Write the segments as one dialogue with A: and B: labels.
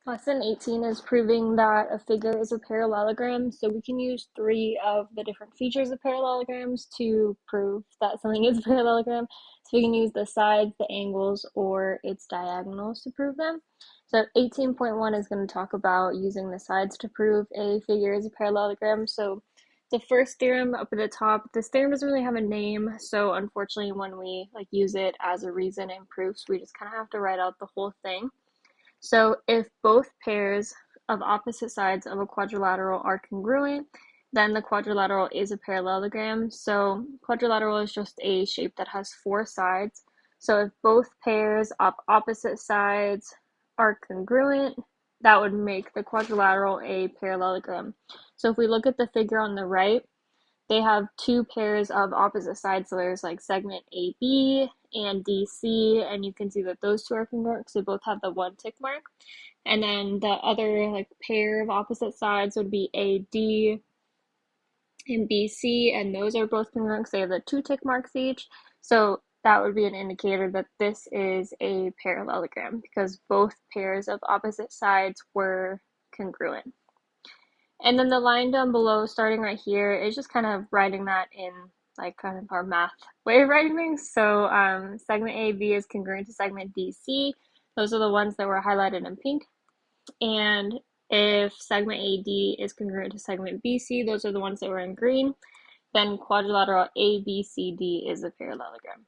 A: Lesson 18 is proving that a figure is a parallelogram. So we can use three of the different features of parallelograms to prove that something is a parallelogram. So we can use the sides, the angles, or its diagonals to prove them. So 18.1 is going to talk about using the sides to prove a figure is a parallelogram. So the first theorem up at the top, this theorem doesn't really have a name. So unfortunately, when we use it as a reason in proofs, we just kind of have to write out the whole thing. So if both pairs of opposite sides of a quadrilateral are congruent, then the quadrilateral is a parallelogram. So quadrilateral is just a shape that has four sides. So if both pairs of opposite sides are congruent, that would make the quadrilateral a parallelogram. So if we look at the figure on the right, they have two pairs of opposite sides. So there's like segment AB and DC, and you can see that those two are congruent because they both have the one tick mark. And then the other pair of opposite sides would be AD and BC, and those are both congruent because they have the two tick marks each. So that would be an indicator that this is a parallelogram because both pairs of opposite sides were congruent. And then the line down below, starting right here, is just kind of writing that in kind of our math way of writing things. So segment AB is congruent to segment DC. Those are the ones that were highlighted in pink. And if segment AD is congruent to segment BC, those are the ones that were in green. Then quadrilateral ABCD is a parallelogram.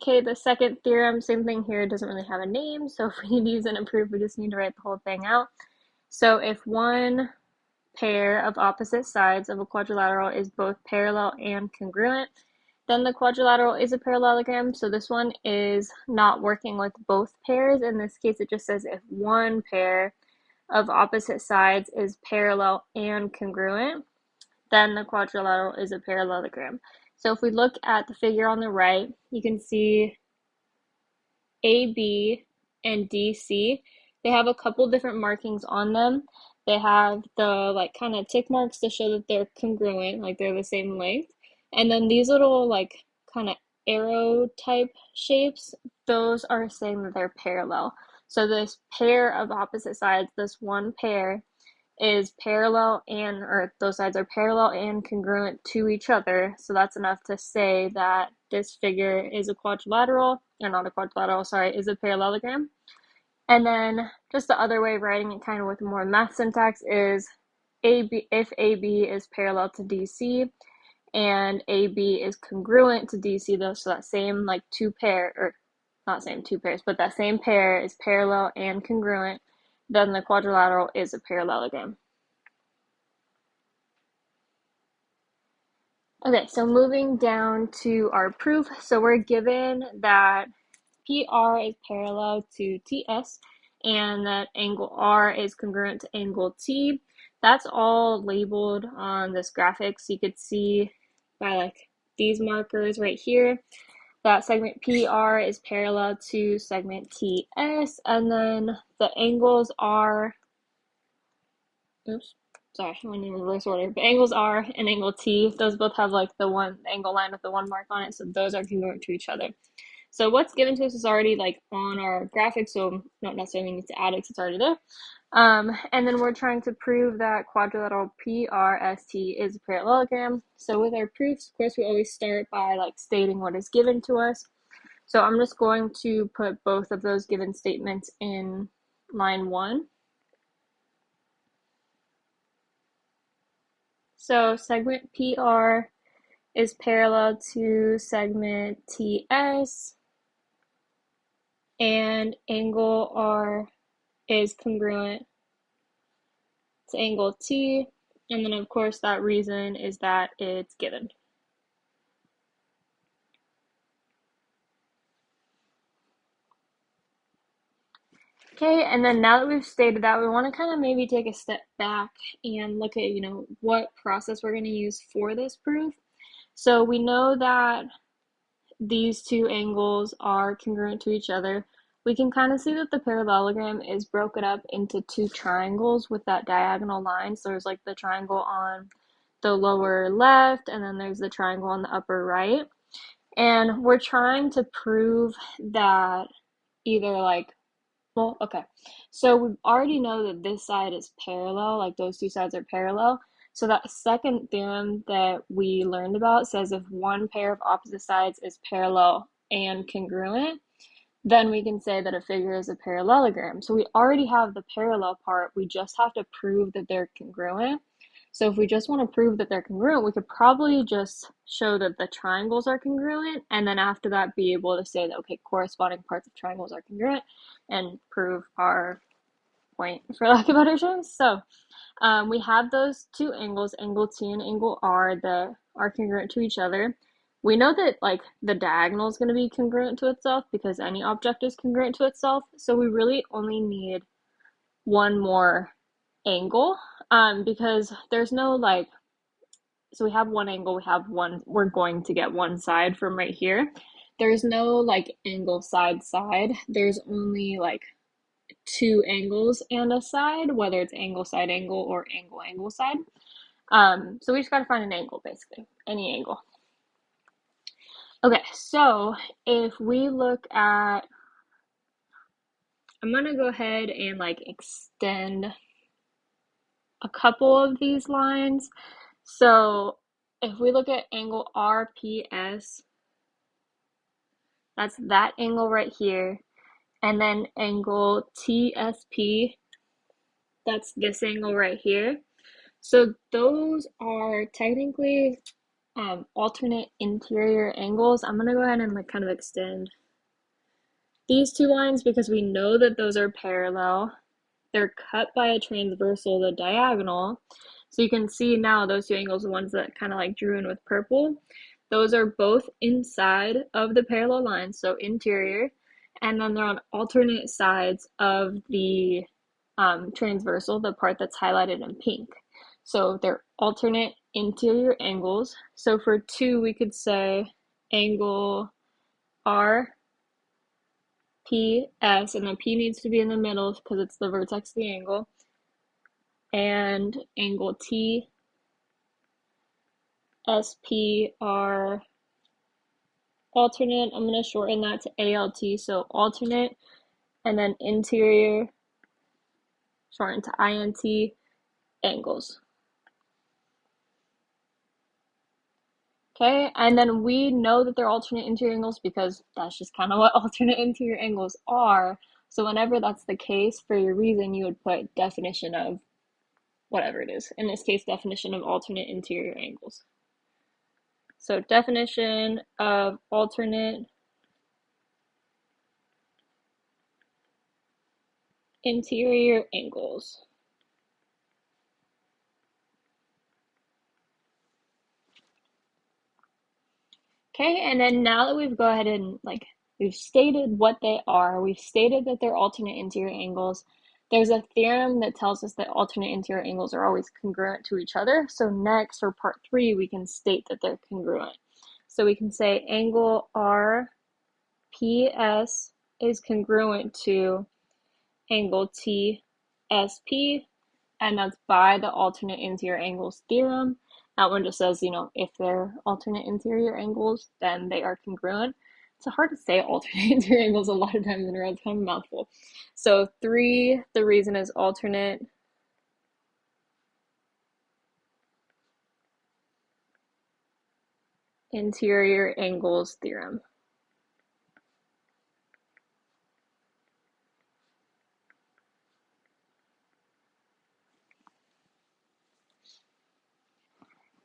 A: Okay, the second theorem, same thing here, doesn't really have a name. So if we need to use it in a proof, we just need to write the whole thing out. So if one pair of opposite sides of a quadrilateral is both parallel and congruent, then the quadrilateral is a parallelogram. So this one is not working with both pairs. In this case, it just says if one pair of opposite sides is parallel and congruent, then the quadrilateral is a parallelogram. So if we look at the figure on the right, you can see AB and DC. They have a couple different markings on them. They have the kind of tick marks to show that they're congruent, like they're the same length. And then these little kind of arrow type shapes, those are saying that they're parallel. So this pair of opposite sides, this one pair is parallel or those sides are parallel and congruent to each other. So that's enough to say that this figure is a quadrilateral, or not a quadrilateral, sorry, is a parallelogram. And then just the other way of writing it kind of with more math syntax is if AB is parallel to DC and AB is congruent to DC, though, so that same two pair, or not same two pairs, but that same pair is parallel and congruent, then the quadrilateral is a parallelogram. Okay, so moving down to our proof. So we're given that PR is parallel to TS and that angle R is congruent to angle T. That's all labeled on this graphic. So you could see by these markers right here that segment PR is parallel to segment TS, and then the angles are, oops, sorry, I went in reverse order, but angles R and angle T, those both have the one angle line with the one mark on it, so those are congruent to each other. So what's given to us is already on our graphic, so not necessarily need to add it because it's already there. And then we're trying to prove that quadrilateral PRST is a parallelogram. So with our proofs, of course, we always start by stating what is given to us. So I'm just going to put both of those given statements in line 1. So segment PR is parallel to segment TS, and angle R is congruent to angle T, and then of course that reason is that it's given. Okay, and then now that we've stated that, we want to kind of maybe take a step back and look at, what process we're going to use for this proof. So we know that these two angles are congruent to each other. We can kind of see that the parallelogram is broken up into two triangles with that diagonal line. So there's the triangle on the lower left, and then there's the triangle on the upper right. And we're trying to prove that either Well, okay. So we already know that this side is parallel, like those two sides are parallel. So that second theorem that we learned about says if one pair of opposite sides is parallel and congruent, then we can say that a figure is a parallelogram. So we already have the parallel part, we just have to prove that they're congruent. So if we just want to prove that they're congruent, we could probably just show that the triangles are congruent, and then after that be able to say that, okay, corresponding parts of triangles are congruent, and prove our point, for lack of better terms. So we have those two angles, angle T and angle R, that are congruent to each other. We know that like the diagonal is going to be congruent to itself because any object is congruent to itself. So we really only need one more angle, because there's no like, so we have one angle, we have one, we're going to get one side from right here. There's no like angle side side. There's only like two angles and a side, whether it's angle side angle or angle angle side. So we just got to find an angle, basically, any angle. Okay, so if we look at, I'm gonna go ahead and like extend a couple of these lines. So if we look at angle RPS, that's that angle right here, and then angle TSP, that's this angle right here. So those are technically alternate interior angles. I'm gonna go ahead and like kind of extend these two lines because we know that those are parallel. They're cut by a transversal, the diagonal. So you can see now those two angles, the ones that kind of like drew in with purple, those are both inside of the parallel lines, so interior, and then they're on alternate sides of the transversal, the part that's highlighted in pink. So they're alternate interior angles. So for two, we could say angle R P S, and then P needs to be in the middle because it's the vertex of the angle, and angle T S P are alternate. I'm going to shorten that to ALT, so alternate, and then interior, shorten to INT, angles. Okay, and then we know that they're alternate interior angles because that's just kind of what alternate interior angles are. So whenever that's the case, for your reason, you would put definition of whatever it is. In this case, definition of alternate interior angles. So definition of alternate interior angles. Okay, and then now that we've go ahead and like we've stated what they are, we've stated that they're alternate interior angles. There's a theorem that tells us that alternate interior angles are always congruent to each other. So next, for part 3, we can state that they're congruent. So we can say angle RPS is congruent to angle TSP, and that's by the alternate interior angles theorem. That one just says, if they're alternate interior angles, then they are congruent. It's hard to say alternate interior angles a lot of times in a row. It's kind of a mouthful. So 3, the reason is alternate interior angles theorem.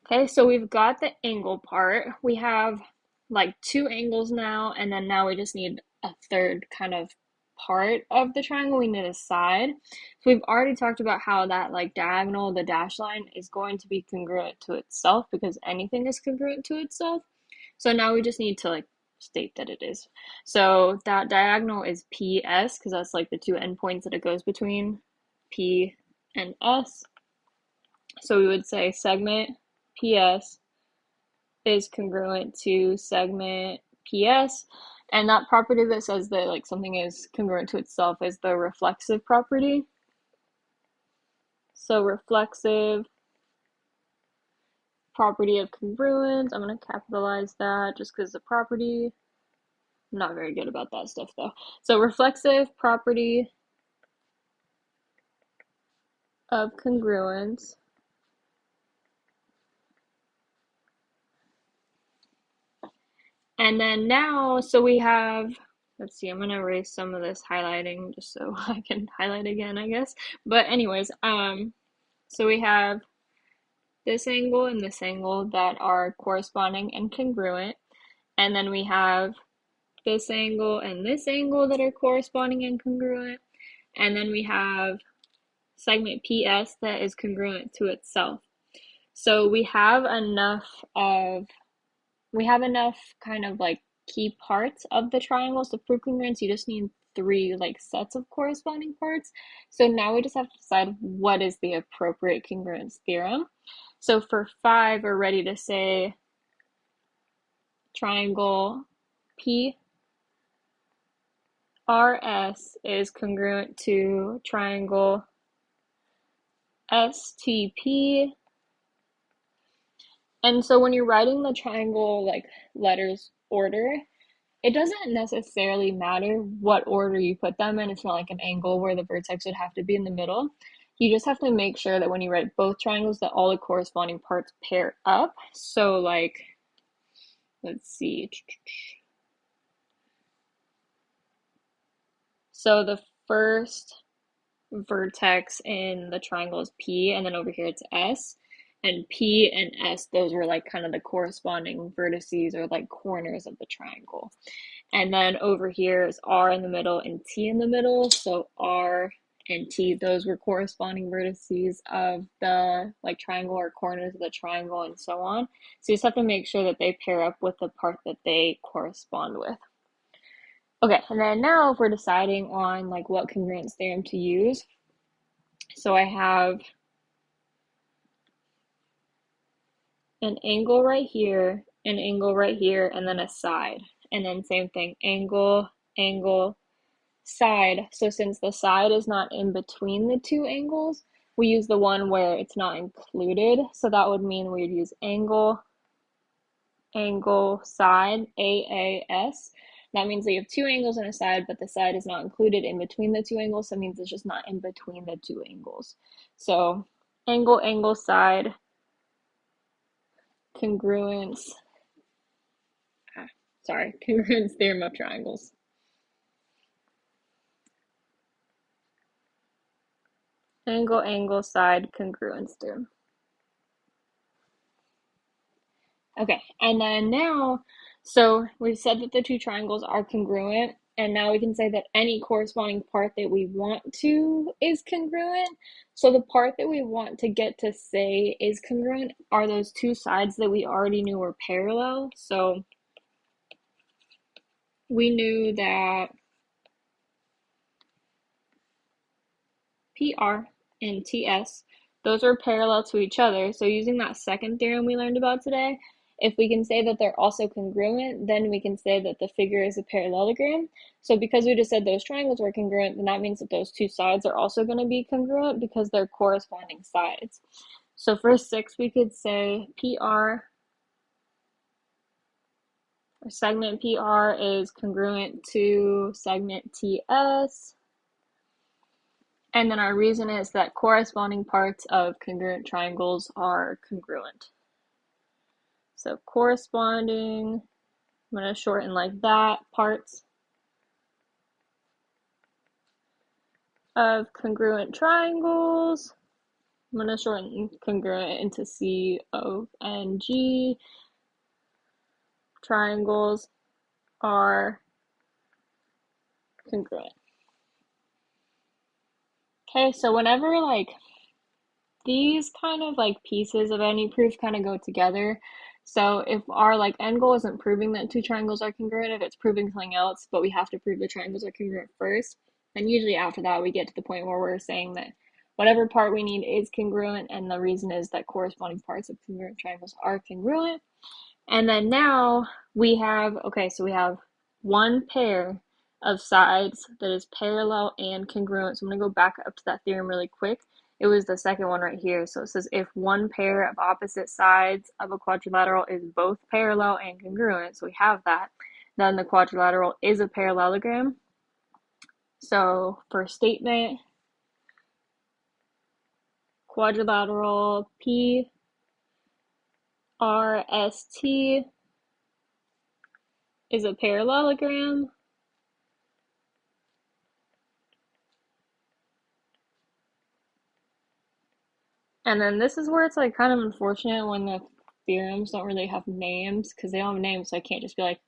A: Okay, so we've got the angle part. We have like 2 angles now, and then now we just need a third kind of part of the triangle. We need a side. So we've already talked about how that like diagonal, the dash line, is going to be congruent to itself because anything is congruent to itself. So now we just need to like state that it is. So that diagonal is PS because that's like the 2 endpoints that it goes between, P and S. So we would say segment PS is congruent to segment PS. And that property that says that like something is congruent to itself is the reflexive property. So reflexive property of congruence, I'm going to capitalize that just because the property. I'm not very good about that stuff though. So reflexive property of congruence. And then now, so we have, let's see, I'm gonna erase some of this highlighting just so I can highlight again, I guess. But anyways, so we have this angle and this angle that are corresponding and congruent. And then we have this angle and this angle that are corresponding and congruent. And then we have segment PS that is congruent to itself. So we have enough kind of like key parts of the triangles to prove congruence. You just need three like sets of corresponding parts. So now we just have to decide what is the appropriate congruence theorem. So for 5, we're ready to say triangle PRS is congruent to triangle STP. And so when you're writing the triangle like letters order, it doesn't necessarily matter what order you put them in. It's not like an angle where the vertex would have to be in the middle. You just have to make sure that when you write both triangles that all the corresponding parts pair up. So like, let's see. So the first vertex in the triangle is P, and then over here it's S. And P and S, those were like kind of the corresponding vertices or like corners of the triangle. And then over here is R in the middle and T in the middle. So R and T, those were corresponding vertices of the like triangle or corners of the triangle and so on. So you just have to make sure that they pair up with the part that they correspond with. Okay, and then now if we're deciding on like what congruence theorem to use, so I have an angle right here, an angle right here, and then a side. And then same thing, angle, angle, side. So since the side is not in between the two angles, we use the one where it's not included. So that would mean we'd use angle, angle, side, AAS. That means that you have two angles and a side, but the side is not included in between the two angles. So it means it's just not in between the two angles. So angle, angle, side, congruence, congruence theorem of triangles. Angle, angle, side, congruence theorem. Okay, and then now, so we've said that the two triangles are congruent, and now we can say that any corresponding part that we want to is congruent. So the part that we want to get to say is congruent are those two sides that we already knew were parallel. So we knew that PR and TS, those are parallel to each other. So using that second theorem we learned about today, if we can say that they're also congruent, then we can say that the figure is a parallelogram. So because we just said those triangles were congruent, then that means that those two sides are also going to be congruent because they're corresponding sides. So for 6, we could say PR, or segment PR is congruent to segment TS. And then our reason is that corresponding parts of congruent triangles are congruent. So corresponding, I'm going to shorten like that, parts of congruent triangles. I'm going to shorten congruent into CONG. Triangles are congruent. Okay, so whenever like these kind of like pieces of any proof kind of go together. So if our like end goal isn't proving that two triangles are congruent, if it's proving something else, but we have to prove the triangles are congruent first, then usually after that we get to the point where we're saying that whatever part we need is congruent, and the reason is that corresponding parts of congruent triangles are congruent. And then now we have, okay, so we have one pair of sides that is parallel and congruent. So I'm going to go back up to that theorem really quick. It was the second one right here. So it says if one pair of opposite sides of a quadrilateral is both parallel and congruent, so we have that, then the quadrilateral is a parallelogram. So for statement, quadrilateral PRST is a parallelogram. And then this is where it's like kind of unfortunate when the theorems don't really have names because they don't have names, so I can't just be like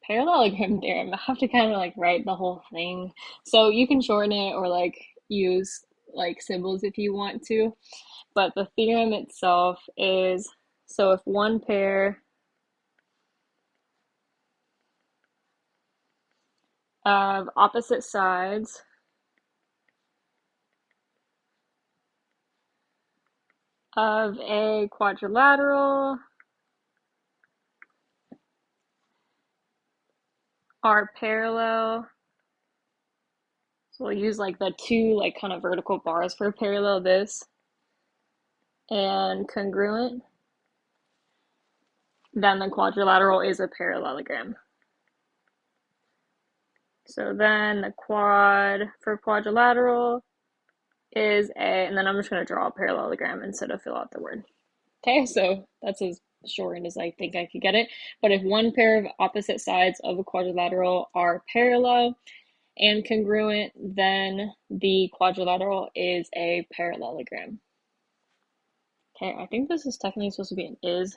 A: parallelogram theorem. I have to kind of like write the whole thing. So you can shorten it or like use like symbols if you want to. But the theorem itself is, so if one pair of opposite sides of a quadrilateral are parallel, so we'll use like the two like kind of vertical bars for parallel this, and congruent, then the quadrilateral is a parallelogram. So then the quad for quadrilateral is a, and then I'm just going to draw a parallelogram instead of fill out the word. Okay, so that's as short as I think I could get it. But if one pair of opposite sides of a quadrilateral are parallel and congruent, then the quadrilateral is a parallelogram. Okay, I think this is technically supposed to be an is.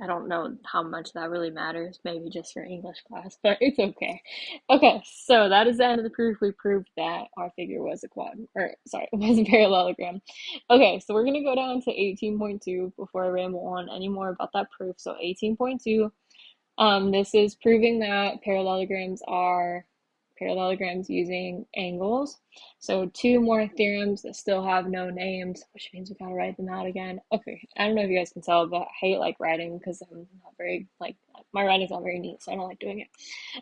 A: I don't know how much that really matters, maybe just for English class, but it's okay. Okay, so that is the end of the proof. We proved that our figure was a quad, or sorry, was a parallelogram. Okay, so we're gonna go down to 18.2 before I ramble on any more about that proof. So 18.2, this is proving that parallelograms are parallelograms using angles. So two more theorems that still have no names, which means we gotta write them out again. Okay, I don't know if you guys can tell, but I hate like writing because I'm not very like my writing's not very neat, so I don't like doing it.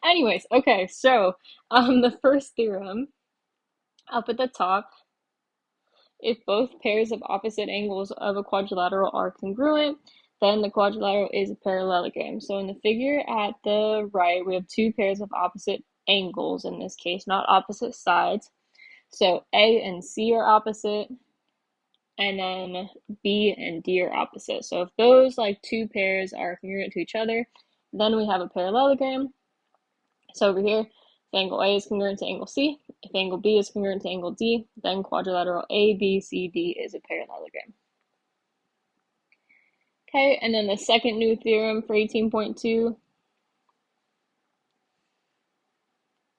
A: Anyways, okay, so the first theorem up at the top, if both pairs of opposite angles of a quadrilateral are congruent, then the quadrilateral is a parallelogram. So in the figure at the right, we have two pairs of opposite angles in this case, not opposite sides. So A and C are opposite, and then B and D are opposite. So if those like two pairs are congruent to each other, then we have a parallelogram. So over here, if angle A is congruent to angle C, if angle B is congruent to angle D, then quadrilateral ABCD is a parallelogram. Okay, and then the second new theorem for 18.2,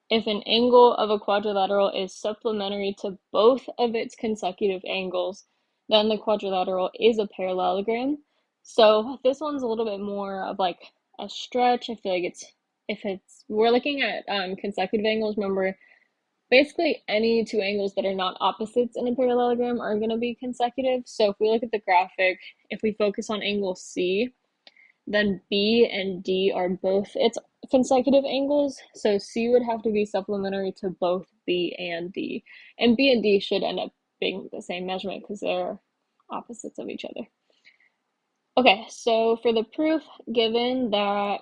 A: if an angle of a quadrilateral is supplementary to both of its consecutive angles, then the quadrilateral is a parallelogram. So this one's a little bit more of like a stretch. I feel like we're looking at consecutive angles. Remember, basically any two angles that are not opposites in a parallelogram are going to be consecutive. So if we look at the graphic, if we focus on angle C, then B and D are both its consecutive angles. So C would have to be supplementary to both B and D. And B and D should end up being the same measurement because they're opposites of each other. Okay, so for the proof, given that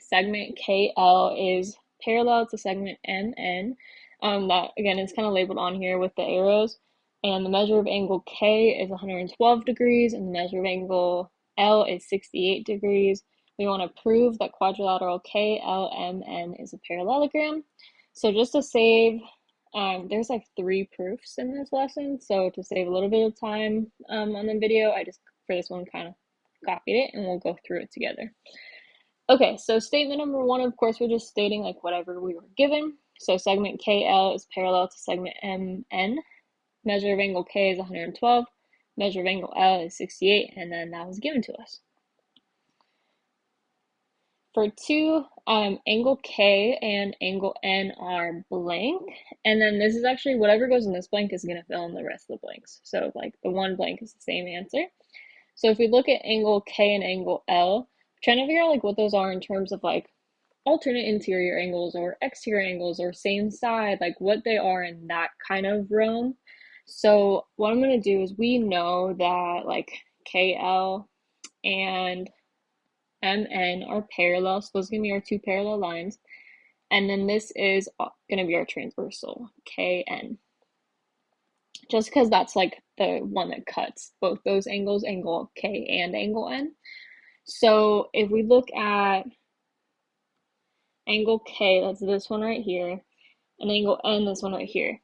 A: segment KL is parallel to segment MN, that again is kind of labeled on here with the arrows, and the measure of angle K is 112 degrees, and the measure of angle L is 68 degrees. We want to prove that quadrilateral KLMN is a parallelogram. So just to save, there's like 3 proofs in this lesson, so to save a little bit of time on the video, I just, for this one, kind of copied it, and we'll go through it together. Okay, so statement number 1, of course, we're just stating like whatever we were given. So segment KL is parallel to segment MN. Measure of angle K is 112. Measure of angle L is 68, and then that was given to us. For 2, angle K and angle N are blank, and then this is actually whatever goes in this blank is going to fill in the rest of the blanks. So like the one blank is the same answer. So if we look at angle K and angle L, trying to figure out like what those are in terms of like alternate interior angles or exterior angles or same side, like what they are in that kind of realm. So what I'm going to do is, we know that like KL and MN are parallel, so those are going to be our two parallel lines. And then this is going to be our transversal, KN. Just because that's like the one that cuts both those angles, angle K and angle N. So if we look at angle K, that's this one right here, and angle N, this one right here.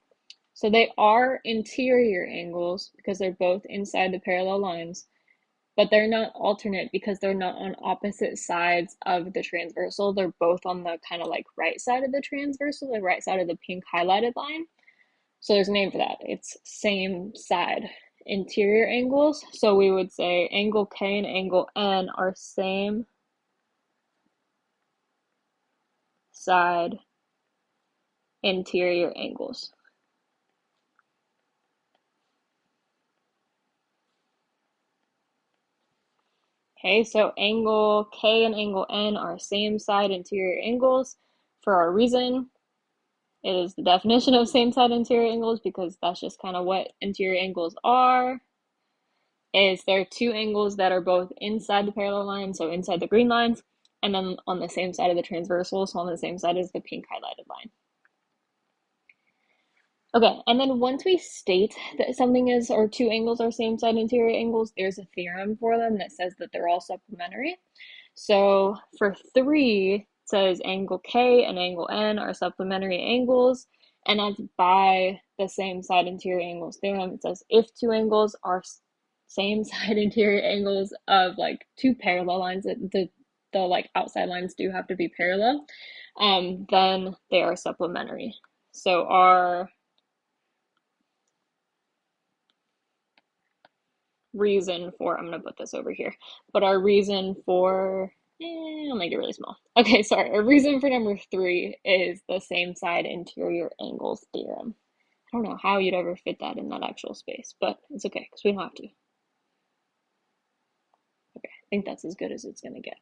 A: So they are interior angles because they're both inside the parallel lines, but they're not alternate because they're not on opposite sides of the transversal. They're both on the kind of like right side of the transversal, the right side of the pink highlighted line. So there's a name for that. It's same side interior angles. So we would say angle K and angle N are same side interior angles. Okay, so angle K and angle N are same side interior angles for our reason. It is the definition of same side interior angles because that's just kind of what interior angles are. Is there are two angles that are both inside the parallel line, so inside the green lines, and then on the same side of the transversal, so on the same side as the pink highlighted line. Okay, and then once we state that something is, or two angles are same side interior angles, there's a theorem for them that says that they're all supplementary. So for 3, it says angle K and angle N are supplementary angles, and that's by the same side interior angles theorem. It says if two angles are same side interior angles of like two parallel lines, the like outside lines do have to be parallel, then they are supplementary. So our reason for, I'm going to put this over here, but our reason for, I'll make it really small. Okay, sorry. Our reason for number 3 is the same side interior angles theorem. I don't know how you'd ever fit that in that actual space, but it's okay because we don't have to. Okay, I think that's as good as it's going to get.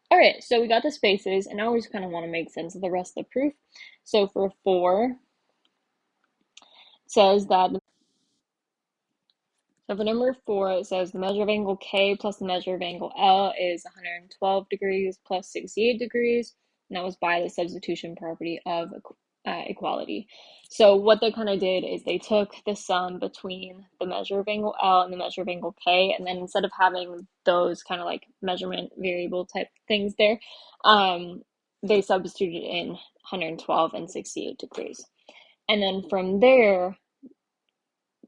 A: All right, so we got the spaces, and now we just kind of want to make sense of the rest of the proof. So for 4, it says that So for number 4, it says the measure of angle K plus the measure of angle L is 112 degrees plus 68 degrees. And that was by the substitution property of equality. So what they kind of did is they took the sum between the measure of angle L and the measure of angle K, and then instead of having those kind of like measurement variable type things there, they substituted in 112 and 68 degrees. And then from there,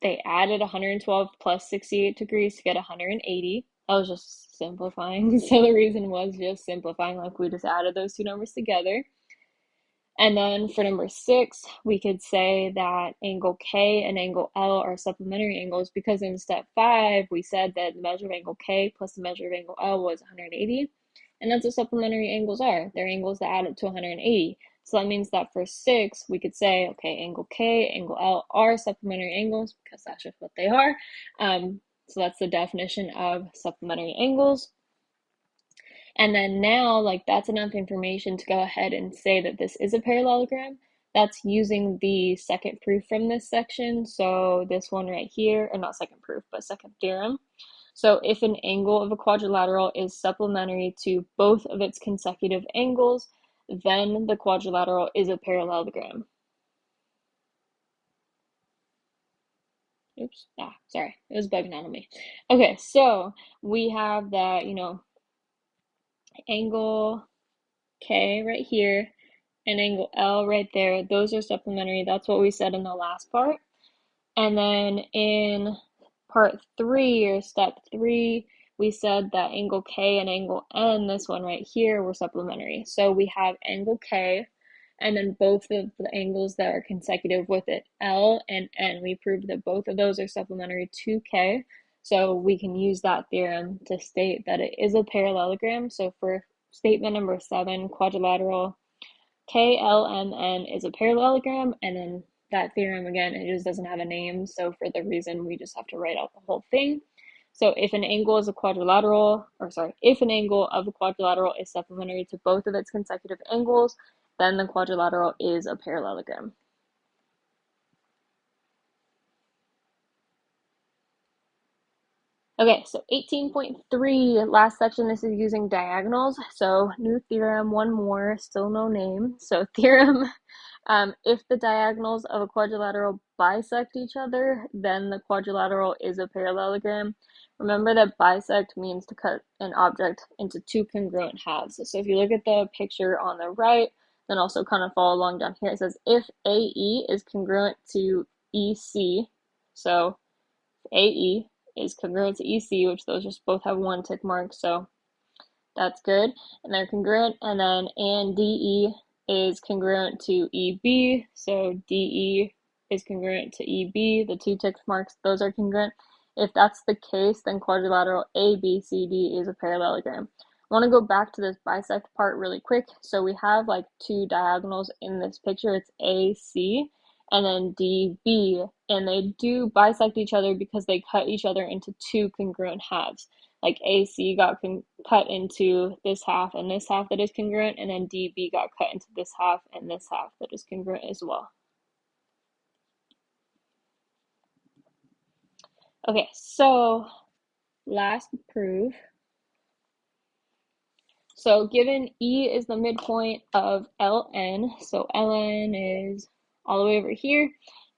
A: they added 112 plus 68 degrees to get 180. That was just simplifying. So the reason was just simplifying, like we just added those two numbers together. And then for number 6, we could say that angle K and angle L are supplementary angles because in step 5, we said that the measure of angle K plus the measure of angle L was 180. And that's what supplementary angles are. They're angles that add up to 180. So that means that for 6, we could say, okay, angle K, angle L are supplementary angles because that's just what they are. So that's the definition of supplementary angles. And then now, like, that's enough information to go ahead and say that this is a parallelogram. That's using the second proof from this section. So this one right here, or not second proof, but second theorem. So if an angle of a quadrilateral is supplementary to both of its consecutive angles, then the quadrilateral is a parallelogram. Oops, sorry, it was bugging out on me. Okay, so we have that, angle K right here and angle L right there. Those are supplementary. That's what we said in the last part. And then in part 3 or step 3, we said that angle K and angle N, this one right here, were supplementary. So we have angle K and then both of the angles that are consecutive with it, L and N. We proved that both of those are supplementary to K. So we can use that theorem to state that it is a parallelogram. So for statement number 7, quadrilateral KLMN is a parallelogram, and then that theorem again, it just doesn't have a name, so for the reason we just have to write out the whole thing. So if an angle is a quadrilateral, if an angle of a quadrilateral is supplementary to both of its consecutive angles, then the quadrilateral is a parallelogram. Okay, so 18.3, last section, this is using diagonals. So new theorem, one more, still no name. So theorem, if the diagonals of a quadrilateral bisect each other, then the quadrilateral is a parallelogram. Remember that bisect means to cut an object into two congruent halves. So if you look at the picture on the right, then also kind of follow along down here, it says if AE is congruent to EC, so AE is congruent to EC, which those just both have one tick mark, so that's good. And they're congruent. And then and DE is congruent to EB, so DE is congruent to EB, the two tick marks, those are congruent. If that's the case, then quadrilateral ABCD is a parallelogram. I want to go back to this bisect part really quick. So we have like two diagonals in this picture. It's AC and then DB, and they do bisect each other because they cut each other into two congruent halves. Like AC got cut into this half and this half that is congruent, and then DB got cut into this half and this half that is congruent as well. Okay, so last proof. So given E is the midpoint of LN, so LN is all the way over here,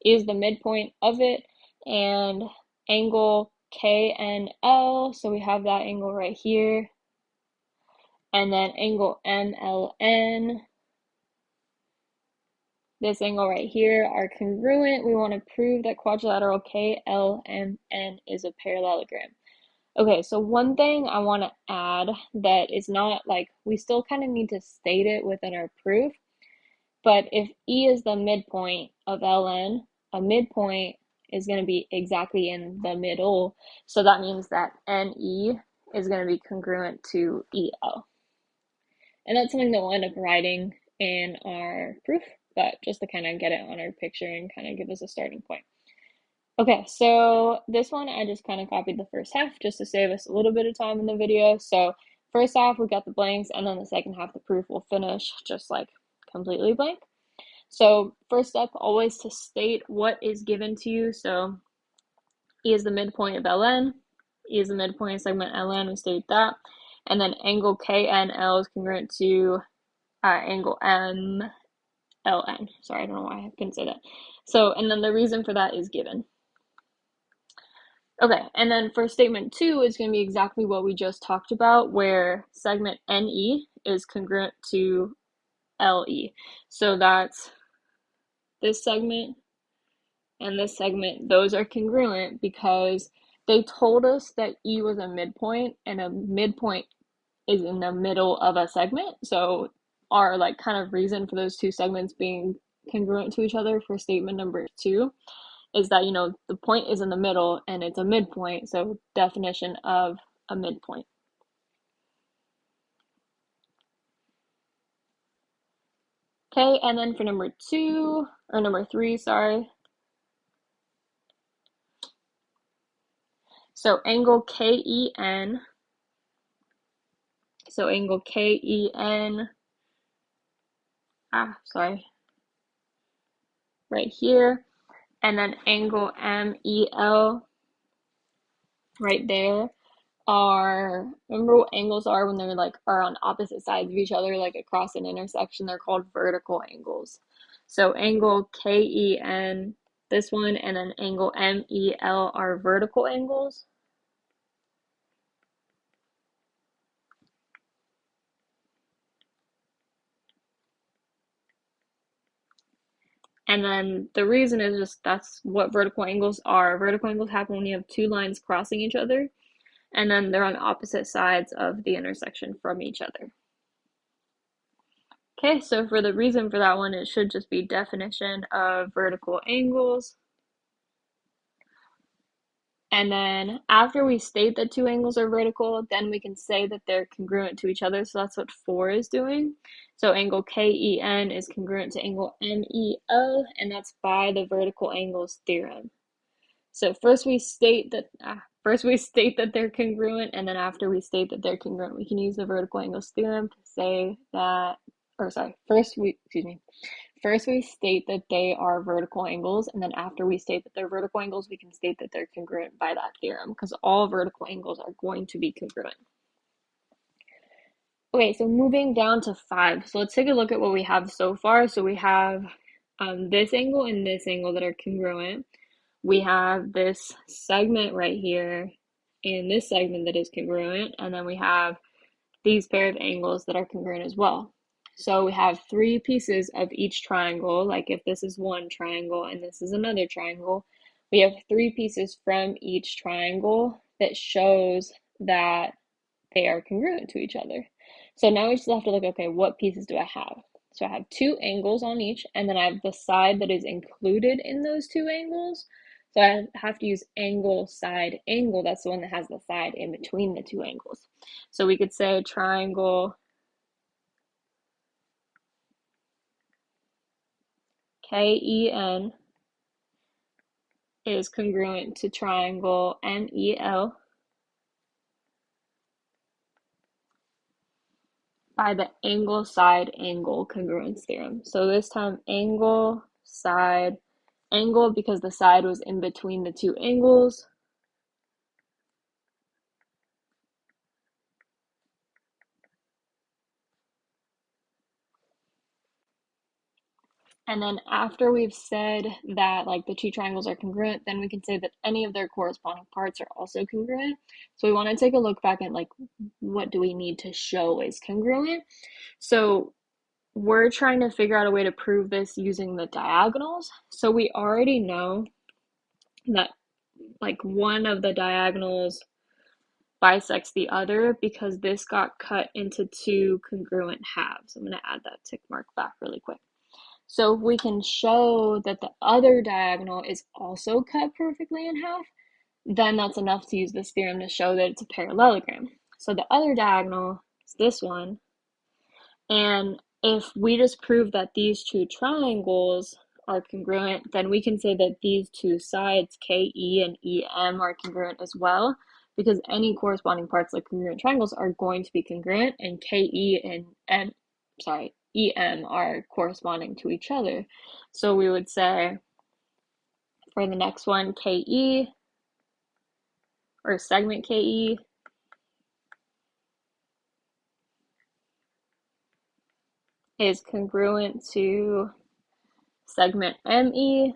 A: E is the midpoint of it, and angle KNL, so we have that angle right here, and then angle MLN, this angle right here, are congruent. We want to prove that quadrilateral KLMN is a parallelogram. Okay, so one thing I want to add that is not like, we still kind of need to state it within our proof, but if E is the midpoint of LN, a midpoint is going to be exactly in the middle, so that means that NE is going to be congruent to EL. And that's something that we'll end up writing in our proof, but just to kind of get it on our picture and kind of give us a starting point. Okay, so this one I just kind of copied the first half just to save us a little bit of time in the video. So first half we got the blanks, and then the second half the proof will finish just like completely blank. So first step, always to state what is given to you. So E is the midpoint of LN, E is the midpoint of segment LN, we state that. And then angle KNL is congruent to angle MLN. Sorry, I don't know why I couldn't say that. So, and then the reason for that is given. Okay, and then for statement 2 is going to be exactly what we just talked about, where segment NE is congruent to LE. So that's this segment and this segment, those are congruent because they told us that E was a midpoint, and a midpoint is in the middle of a segment. So our like kind of reason for those two segments being congruent to each other for statement number 2 is that, you know, the point is in the middle and it's a midpoint, so definition of a midpoint. Okay, and then for number 3, sorry. So angle KEN, right here, and then angle MEL right there are, remember what angles are when they're like are on opposite sides of each other, like across an intersection? They're called vertical angles. So angle KEN, this one, and then angle MEL are vertical angles. And then the reason is just that's what vertical angles are. Vertical angles happen when you have two lines crossing each other, and then they're on opposite sides of the intersection from each other. Okay, so for the reason for that one, it should just be definition of vertical angles. And then after we state that two angles are vertical, then we can say that they're congruent to each other. So that's what 4 is doing. So angle KEN is congruent to angle MEO, and that's by the vertical angles theorem. So first we state that they're congruent, and then after we state that they're congruent, we can use the vertical angles theorem to say that, First we state that they are vertical angles, and then after we state that they're vertical angles, we can state that they're congruent by that theorem, because all vertical angles are going to be congruent. Okay, so moving down to 5. So let's take a look at what we have so far. So we have this angle and this angle that are congruent. We have this segment right here and this segment that is congruent, and then we have these pair of angles that are congruent as well. So we have 3 pieces of each triangle, like if this is one triangle and this is another triangle, we have 3 pieces from each triangle that shows that they are congruent to each other. So now we just have to look, okay, what pieces do I have? So I have 2 angles on each, and then I have the side that is included in those 2 angles. So I have to use angle, side, angle. That's the one that has the side in between the 2 angles. So we could say triangle KEN is congruent to triangle MEL by the angle, side, angle congruence theorem. So this time angle, side, angle, because the side was in between the 2 angles. And then after we've said that like the 2 triangles are congruent, then we can say that any of their corresponding parts are also congruent. So we want to take a look back at like, what do we need to show is congruent? So we're trying to figure out a way to prove this using the diagonals. So we already know that like one of the diagonals bisects the other because this got cut into 2 congruent halves. I'm going to add that tick mark back really quick. So if we can show that the other diagonal is also cut perfectly in half, then that's enough to use this theorem to show that it's a parallelogram. So the other diagonal is this one, and if we just prove that these 2 triangles are congruent, then we can say that these 2 sides, KE and EM, are congruent as well, because any corresponding parts like congruent triangles are going to be congruent, and KE and EM are corresponding to each other. So we would say for the next one, KE, or segment KE, is congruent to segment ME.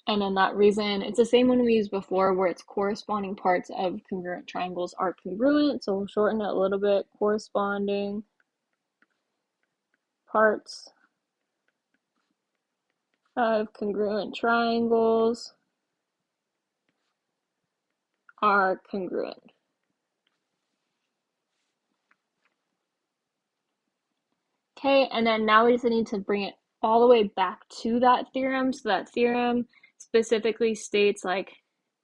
A: And then that reason, it's the same one we used before where its corresponding parts of congruent triangles are congruent. So we'll shorten it a little bit. Corresponding parts of congruent triangles are congruent. Okay, and then now we just need to bring it all the way back to that theorem. So that theorem specifically states like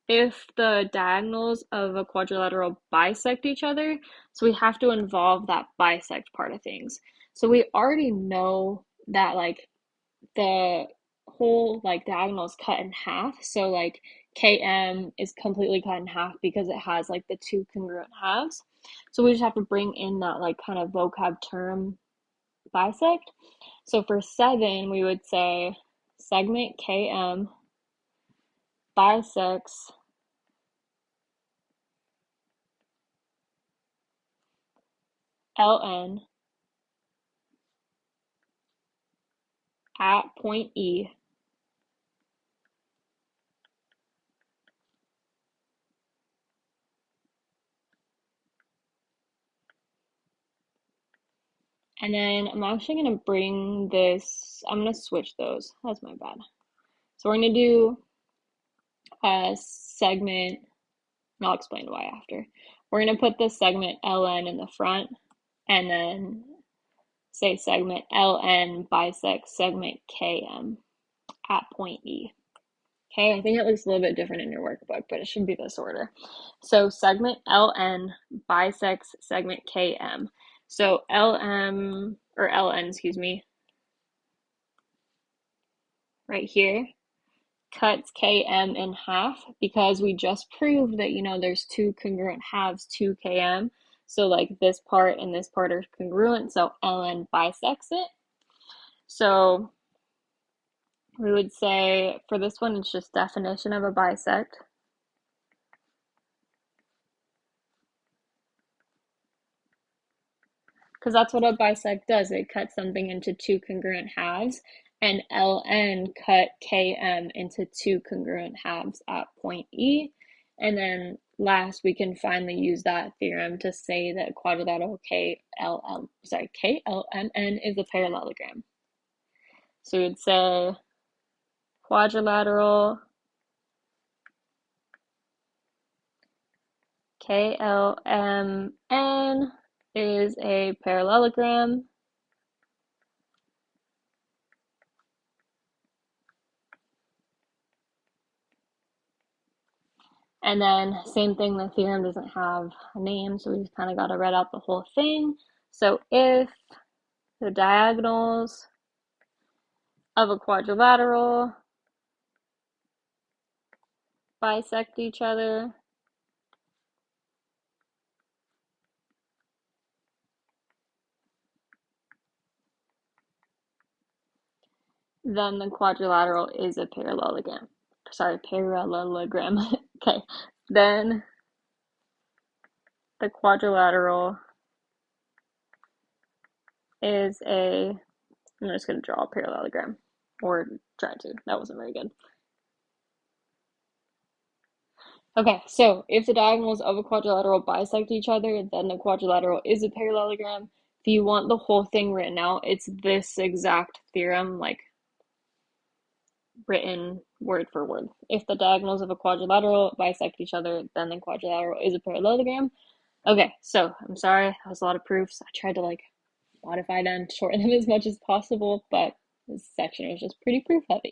A: if the diagonals of a quadrilateral bisect each other, so we have to involve that bisect part of things. So we already know that like the whole like diagonal is cut in half. So like KM is completely cut in half because it has like the 2 congruent halves. So we just have to bring in that like kind of vocab term bisect. So for 7, we would say segment KM bisects LN at point E. And then I'm actually going to bring this, I'm going to switch those. That's my bad. So we're going to do a segment, and I'll explain why after. We're going to put the segment LN in the front, and then say segment LN bisects segment KM at point E. Okay, I think it looks a little bit different in your workbook, but it should be this order. So segment LN bisects segment KM. So LN, excuse me, right here, cuts KM in half because we just proved that, there's 2 congruent halves to KM. So like this part and this part are congruent, so ln bisects it. So we would say for this one, it's just definition of a bisect. Because that's what a bisect does. It cuts something into two congruent halves, and ln cut km into two congruent halves at point E. And then last, we can finally use that theorem to say that quadrilateral KLMN is a parallelogram. So we'd say quadrilateral KLMN is a parallelogram. And then same thing, the theorem doesn't have a name, so we just kind of got to read out the whole thing. So if the diagonals of a quadrilateral bisect each other, then the quadrilateral is a parallelogram. Sorry, parallelogram. Okay, then the quadrilateral is I'm just going to draw a parallelogram, or try to. That wasn't very good. Okay, so if the diagonals of a quadrilateral bisect each other, then the quadrilateral is a parallelogram. If you want the whole thing written out, it's this exact theorem, like written word for word. If the diagonals of a quadrilateral bisect each other, then the quadrilateral is a parallelogram. Okay, so I'm sorry, that was a lot of proofs. I tried to like modify them, shorten them as much as possible, but this section was just pretty proof heavy.